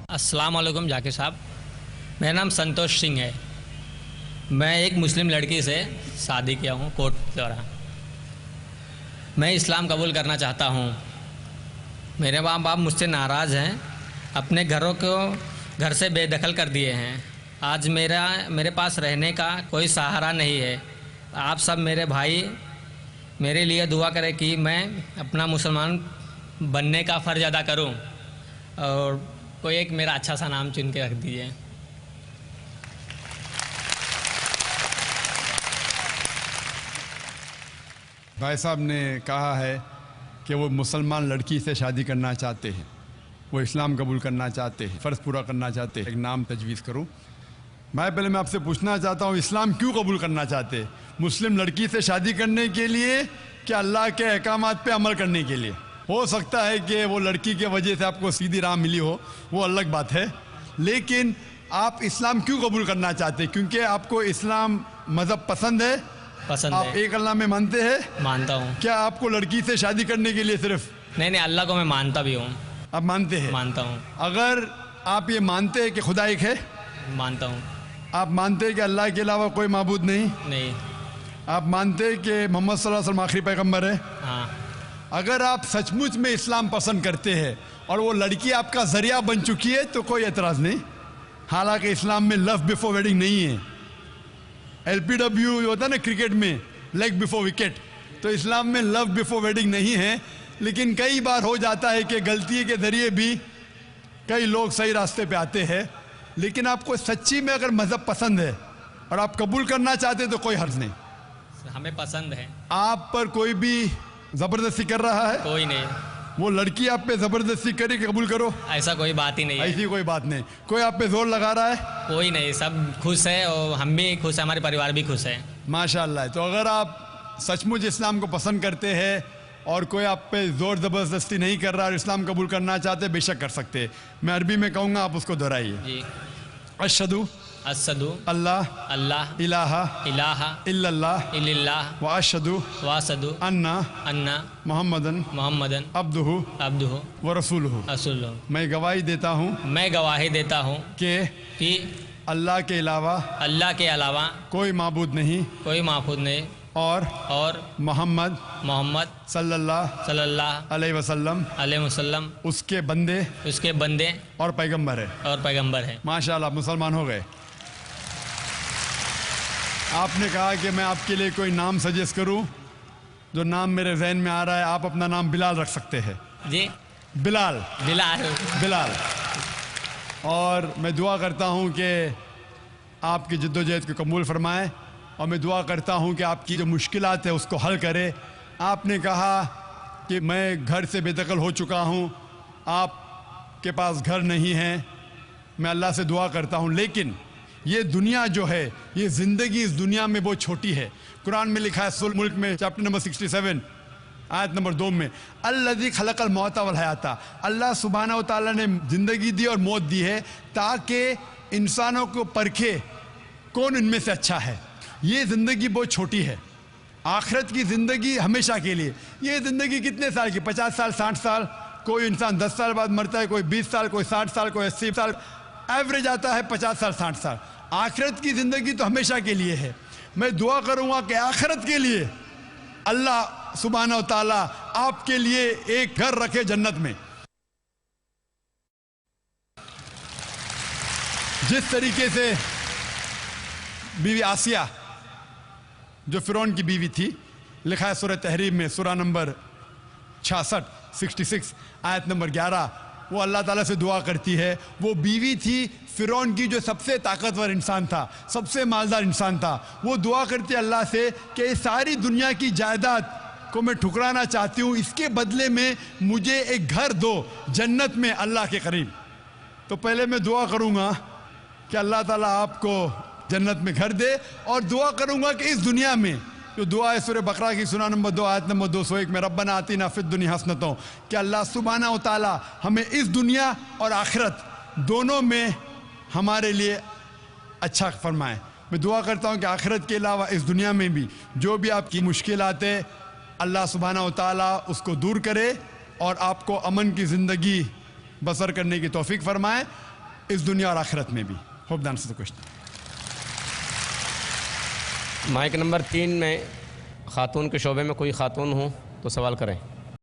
السلام علیکم ذاکر صاحب، میرا نام سنتوش سنگھ ہے۔ میں ایک مسلم لڑکی سے شادی کیا ہوں کوٹ دوارا۔ میں اسلام قبول کرنا چاہتا ہوں۔ میرے ماں باپ مجھ سے ناراض ہیں، اپنے گھروں کو گھر سے بے دخل کر دیے ہیں۔ آج میرے پاس رہنے کا کوئی سہارا نہیں ہے۔ آپ سب میرے بھائی میرے لیے دعا کریں کہ میں اپنا مسلمان بننے کا فرض ادا کروں، اور کوئی ایک میرا اچھا سا نام چن کے رکھ دیجیے۔ بھائی صاحب نے کہا ہے کہ وہ مسلمان لڑکی سے شادی کرنا چاہتے ہیں، وہ اسلام قبول کرنا چاہتے ہیں، فرض پورا کرنا چاہتے ہیں۔ ایک نام تجویز کروں۔ بھائی پہلے میں آپ سے پوچھنا چاہتا ہوں، اسلام کیوں قبول کرنا چاہتے ہیں؟ مسلم لڑکی سے شادی کرنے کے لیے کہ اللہ کے احکامات پہ عمل کرنے کے لیے؟ ہو سکتا ہے کہ وہ لڑکی کے وجہ سے آپ کو سیدھی راہ ملی ہو، وہ الگ بات ہے، لیکن آپ اسلام کیوں قبول کرنا چاہتے ہیں؟ کیونکہ آپ کو اسلام مذہب پسند ہے؟ آپ ایک اللہ میں مانتے ہیں؟ مانتا ہوں۔ کیا آپ کو لڑکی سے شادی کرنے کے لیے صرف؟ نہیں، اللہ کو میں مانتا بھی ہوں۔ آپ مانتے ہیں؟ مانتا ہوں۔ اگر آپ یہ مانتے ہیں کہ خدا ایک ہے؟ مانتا ہوں۔ آپ مانتے ہیں کہ اللہ کے علاوہ کوئی معبود نہیں؟ نہیں۔ آپ مانتے ہیں کہ محمد صلی اللہ علیہ وسلم آخری پیغمبر ہے؟ ہاں۔ اگر آپ سچ مچ میں اسلام پسند کرتے ہیں اور وہ لڑکی آپ کا ذریعہ بن چکی ہے تو کوئی اعتراض نہیں۔ حالانکہ اسلام میں لو بیفور ویڈنگ نہیں ہے۔ LPW ہوتا ہے نا کرکٹ میں، لیگ بیفور وکٹ، تو اسلام میں لو بیفور ویڈنگ نہیں ہے۔ لیکن کئی بار ہو جاتا ہے کہ غلطی کے ذریعے بھی کئی لوگ صحیح راستے پہ آتے ہیں۔ لیکن آپ کو سچی میں اگر مذہب پسند ہے اور آپ قبول کرنا چاہتے ہیں تو کوئی حرج نہیں۔ ہمیں پسند ہے۔ آپ پر کوئی بھی زبردستی کر رہا ہے؟ کوئی نہیں۔ وہ لڑکی آپ پہ زبردستی کرے کہ قبول کرو؟ ایسا کوئی بات ہی نہیں ہے۔ ایسی کوئی بات نہیں۔ کوئی آپ پہ زور لگا رہا ہے؟ کوئی نہیں، سب خوش ہے اور ہم بھی خوش ہیں، ہمارے پریوار بھی خوش ہے۔ ماشاءاللہ۔ تو اگر آپ سچ مچ اسلام کو پسند کرتے ہیں اور کوئی آپ پہ زور زبردستی نہیں کر رہا اور اسلام قبول کرنا چاہتے، بے شک کر سکتے ہیں۔ میں عربی میں کہوں گا، آپ اس کو دہرائیے۔ جی۔ اشہدو اللہ الہ الا اللہ الا اللہ واشہدو ان محمدن عبدہ ورسولہ۔ میں گواہی دیتا ہوں کہ اللہ کے علاوہ کوئی معبود نہیں اور محمد صلی اللہ علیہ وسلم اس کے بندے اور پیغمبر ہے۔ ماشاءاللہ، آپ مسلمان ہو گئے۔ آپ نے کہا کہ میں آپ کے لیے کوئی نام سجیسٹ کروں۔ جو نام میرے ذہن میں آ رہا ہے، آپ اپنا نام بلال رکھ سکتے ہیں۔ جی، بلال۔ اور میں دعا کرتا ہوں کہ آپ کی جد و جہد کو قبول فرمائے، اور میں دعا کرتا ہوں کہ آپ کی جو مشکلات ہیں اس کو حل کرے۔ آپ نے کہا کہ میں گھر سے بے دخل ہو چکا ہوں، آپ کے پاس گھر نہیں ہے۔ میں اللہ سے دعا کرتا ہوں، لیکن یہ دنیا جو ہے، یہ زندگی اس دنیا میں بہت چھوٹی ہے۔ قرآن میں لکھا ہے سورۃ الملک میں چیپٹر نمبر 67 آیت نمبر 2 میں، الذی خلق الموت والحیات۔ اللہ سبحانہ و تعالیٰ نے زندگی دی اور موت دی ہے تاکہ انسانوں کو پرکھے کون ان میں سے اچھا ہے۔ یہ زندگی بہت چھوٹی ہے۔ آخرت کی زندگی ہمیشہ کے لیے۔ یہ زندگی کتنے سال کی؟ 50 سال، 60 سال۔ کوئی انسان 10 سال بعد مرتا ہے، کوئی 20 سال، کوئی 60 سال، کوئی 80 سال۔ ایوریج آتا ہے 50 سال، 60 سال۔ آخرت کی زندگی تو ہمیشہ کے لیے ہے۔ میں دعا کروں گا کہ آخرت کے لیے اللہ سبحانہ و تعالیٰ آپ کے لیے ایک گھر رکھے جنت میں۔ جس طریقے سے بیوی آسیہ جو فرعون کی بیوی تھی، لکھا ہے سورہ تحریم میں سورہ نمبر 66 آیت نمبر 11، وہ اللہ تعالیٰ سے دعا کرتی ہے۔ وہ بیوی تھی فرعون کی جو سب سے طاقتور انسان تھا، سب سے مالدار انسان تھا۔ وہ دعا کرتی ہے اللہ سے کہ اس ساری دنیا کی جائیداد کو میں ٹھکرانا چاہتی ہوں، اس کے بدلے میں مجھے ایک گھر دو جنت میں اللہ کے قریب۔ تو پہلے میں دعا کروں گا کہ اللہ تعالیٰ آپ کو جنت میں گھر دے، اور دعا کروں گا کہ اس دنیا میں جو دعا ہے سورہ بقرہ کی سورہ نمبر 2 آیت نمبر 201 میں، ربنا آتینا فی الدنیا حسنۃ، کہ اللہ سبحانہ و تعالیٰ ہمیں اس دنیا اور آخرت دونوں میں ہمارے لیے اچھا فرمائے۔ میں دعا کرتا ہوں کہ آخرت کے علاوہ اس دنیا میں بھی جو بھی آپ کی مشکلات ہے، اللہ سبحانہ و تعالیٰ اس کو دور کرے اور آپ کو امن کی زندگی بسر کرنے کی توفیق فرمائے۔ اس دنیا اور آخرت میں بھی. Hope the answer the question. Mic number 3 میں خاتون کے شعبے میں کوئی خاتون ہوں تو سوال کریں.